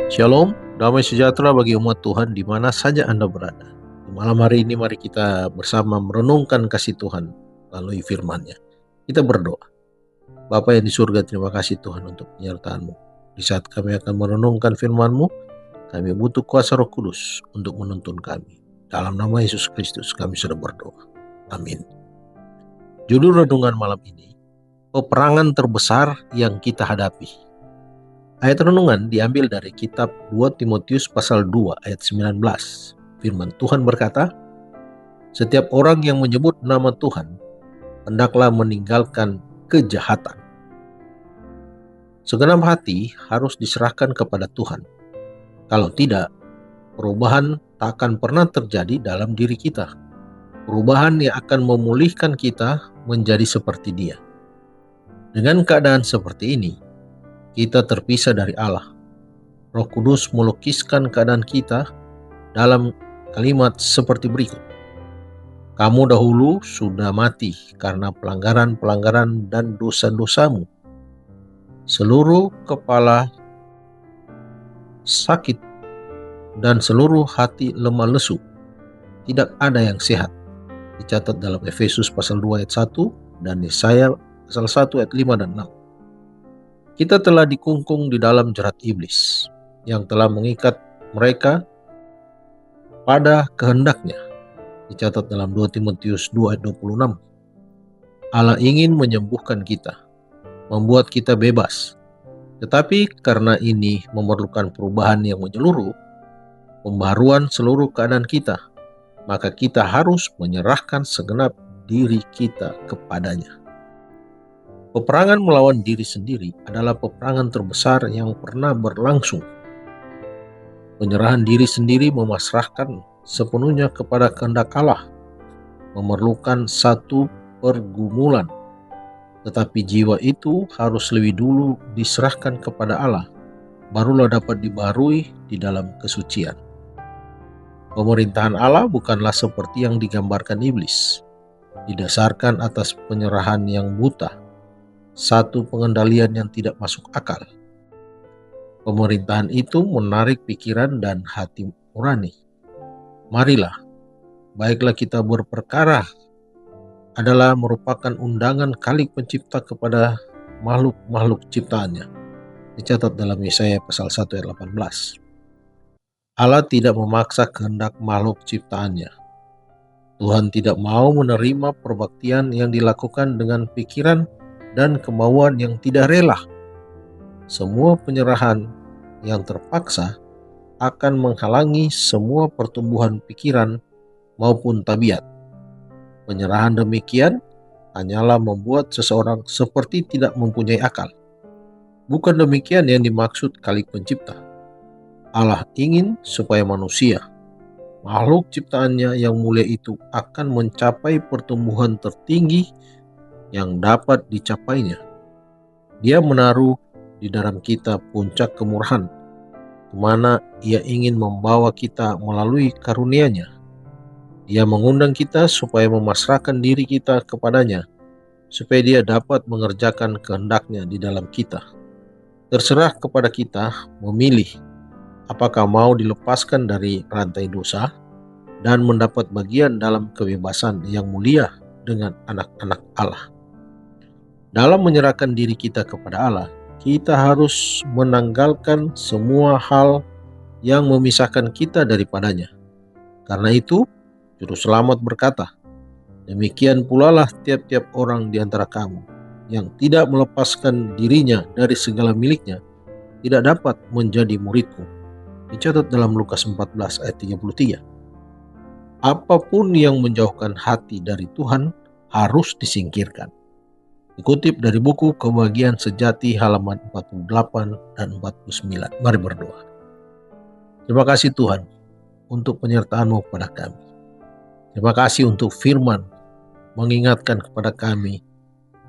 Shalom, damai sejahtera bagi umat Tuhan di mana saja Anda berada. Di malam hari ini mari kita bersama merenungkan kasih Tuhan melalui firman-Nya. Kita berdoa. Bapa yang di surga, terima kasih Tuhan untuk penyertaan-Mu. Di saat kami akan merenungkan firman-Mu, kami butuh kuasa Roh Kudus untuk menuntun kami. Dalam nama Yesus Kristus kami sudah berdoa. Amin. Judul renungan malam ini, peperangan terbesar yang kita hadapi. Ayat renungan diambil dari kitab 2 Timotius pasal 2 ayat 19. Firman Tuhan berkata, "Setiap orang yang menyebut nama Tuhan, hendaklah meninggalkan kejahatan." Segenap hati harus diserahkan kepada Tuhan. Kalau tidak, perubahan tak akan pernah terjadi dalam diri kita. Perubahan yang akan memulihkan kita menjadi seperti Dia. Dengan keadaan seperti ini, kita terpisah dari Allah. Roh Kudus melukiskan keadaan kita dalam kalimat seperti berikut. Kamu dahulu sudah mati karena pelanggaran-pelanggaran dan dosa-dosamu. Seluruh kepala sakit dan seluruh hati lemah lesu. Tidak ada yang sehat. Dicatat dalam Efesus pasal 2 ayat 1 dan Yesaya pasal 1 ayat 5 dan 6. Kita telah dikungkung di dalam jerat iblis yang telah mengikat mereka pada kehendaknya. Dicatat dalam 2 Timotius 2 ayat 26. Allah ingin menyembuhkan kita, membuat kita bebas. Tetapi karena ini memerlukan perubahan yang menyeluruh, pembaharuan seluruh keadaan kita, maka kita harus menyerahkan segenap diri kita kepadanya. Peperangan melawan diri sendiri adalah peperangan terbesar yang pernah berlangsung. Penyerahan diri sendiri memasrahkan sepenuhnya kepada kehendak Allah, memerlukan satu pergumulan. Tetapi jiwa itu harus lebih dulu diserahkan kepada Allah, barulah dapat dibaharui di dalam kesucian. Pemerintahan Allah bukanlah seperti yang digambarkan iblis, didasarkan atas penyerahan yang buta, satu pengendalian yang tidak masuk akal. Pemerintahan itu menarik pikiran dan hati nurani. Marilah, baiklah kita berperkara adalah merupakan undangan Khalik Pencipta kepada makhluk-makhluk ciptaannya. Dicatat dalam Yesaya pasal 1 ayat 18. Allah tidak memaksa kehendak makhluk ciptaannya. Tuhan tidak mau menerima perbaktian yang dilakukan dengan pikiran dan kemauan yang tidak rela. Semua penyerahan yang terpaksa akan menghalangi semua pertumbuhan pikiran maupun tabiat. Penyerahan demikian hanyalah membuat seseorang seperti tidak mempunyai akal. Bukan demikian yang dimaksud Khalik Pencipta. Allah ingin supaya manusia, makhluk ciptaannya yang mulia itu akan mencapai pertumbuhan tertinggi yang dapat dicapainya. Dia menaruh di dalam kita puncak kemurahan, ke mana Ia ingin membawa kita melalui karunia-Nya. Dia mengundang kita supaya memasrahkan diri kita kepadanya, supaya Dia dapat mengerjakan kehendak-Nya di dalam kita. Terserah kepada kita memilih apakah mau dilepaskan dari rantai dosa dan mendapat bagian dalam kebebasan yang mulia dengan anak-anak Allah. Dalam menyerahkan diri kita kepada Allah, kita harus menanggalkan semua hal yang memisahkan kita daripadanya. Karena itu, Juru Selamat berkata, "Demikian pula lah tiap-tiap orang di antara kamu yang tidak melepaskan dirinya dari segala miliknya, tidak dapat menjadi muridku." Dicatat dalam Lukas 14 ayat 33. Apapun yang menjauhkan hati dari Tuhan harus disingkirkan. Dikutip dari buku Kebahagiaan Sejati halaman 48 dan 49. Mari berdoa. Terima kasih Tuhan untuk penyertaan-Mu kepada kami. Terima kasih untuk firman mengingatkan kepada kami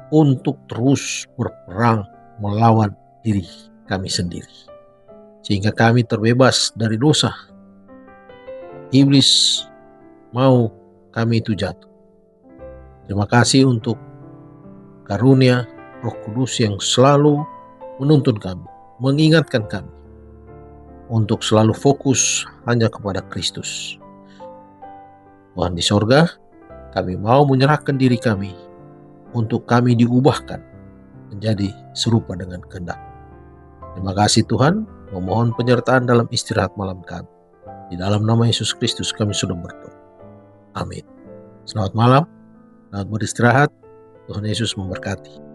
untuk terus berperang melawan diri kami sendiri, sehingga kami terbebas dari dosa. Iblis mau kami itu jatuh. Terima kasih untuk karunia Roh Kudus yang selalu menuntun kami, mengingatkan kami untuk selalu fokus hanya kepada Kristus. Tuhan di sorga, kami mau menyerahkan diri kami untuk kami diubahkan menjadi serupa dengan kehendak. Terima kasih Tuhan, memohon penyertaan dalam istirahat malam kami. Di dalam nama Yesus Kristus kami sudah berdoa. Amin. Selamat malam, selamat beristirahat. Tuhan Yesus memberkati.